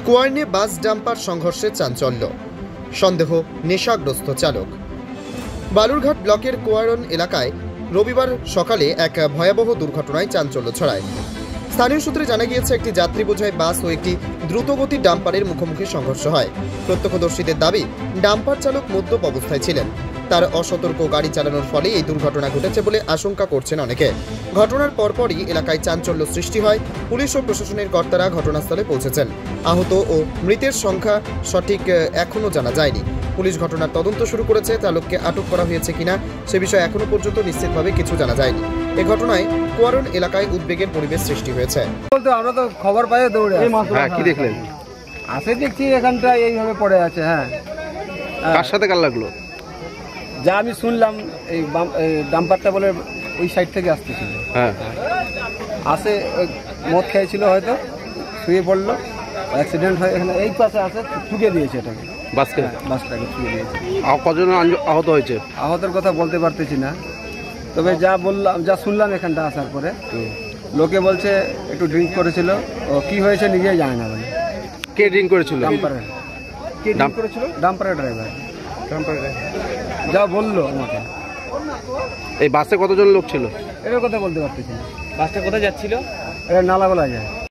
কোয়ার্নে বাস dumper সংঘর্ষে চাঞ্চল্য, সন্দেহ নেশাগ্রস্ত চালক। বালুরঘাট ব্লকের কোয়ারন এলাকায় রবিবার সকালে এক ভয়াবহ দুর্ঘটনায় চাঞ্চল্য ছড়ায়। স্থানীয় সূত্রে জানা গিয়েছে, একটি যাত্রী বোঝাই বাস ও একটি দ্রুতগতি ডাম্পারের মুখোমুখি সংঘর্ষ হয়। প্রত্যক্ষদর্শীদের দাবি, ডাম্পার চালক মদ্যপ অবস্থায় ছিলেন। তার অসতর্ক গাড়ি চালানোর ফলে এই দুর্ঘটনা ঘটেছে বলে আশঙ্কা করছেন অনেকে। ঘটনার পরপরই এলাকায় চাঞ্চল্য সৃষ্টি হয়। পুলিশ ও প্রশাসনের কর্তারা ঘটনাস্থলে পৌঁছেছেন। আহত ও মৃতের সংখ্যা সঠিক এখনও জানা যায়নি। পুলিশ ঘটনার তদন্ত শুরু করেছে। চালককে আটক করা হয়েছে কিনা সে বিষয়ে এখনো পর্যন্ত নিশ্চিতভাবে কিছু জানা যায়নি। এ ঘটনায় কোয়ারন এলাকায় উদ্বেগের পরিবেশ সৃষ্টি হয়েছে। আমরা তো খবর পাই দৌড়ে কি দেখলেন? আসে দেখছি এখানটা এইভাবে পড়ে আছে। হ্যাঁ, কার সাথে কার লাগলো? যা আমি শুনলাম এই ডাম্পারটা বলে ওই সাইড থেকে আসতেছিল। হ্যাঁ, আসে মদ খেয়েছিল, হয়তো শুয়ে পড়লো, অ্যাক্সিডেন্ট হয়ে এখানে এই পাশে আসে ঠুকে দিয়েছে এটাকে, বাসটাকে ঠুকে দিয়েছে। কজন আহত হয়েছে? আহতের কথা বলতে পারতেছি না, তবে যা শুনলাম এখানটা আসার পরে লোকে বলছে একটু ড্রিঙ্ক করেছিল। ও কি হয়েছে নিজেই জানে না। বলে কে ড্রিঙ্ক করেছিল? ডাম্পারের ড্রাইভার যা বললো আমাকে। এই বাসে কতজন লোক ছিল? এটার কথা বলতে পারতেছি না। বাসটা কোথায় যাচ্ছিল? এটা নালাগোলা যায়।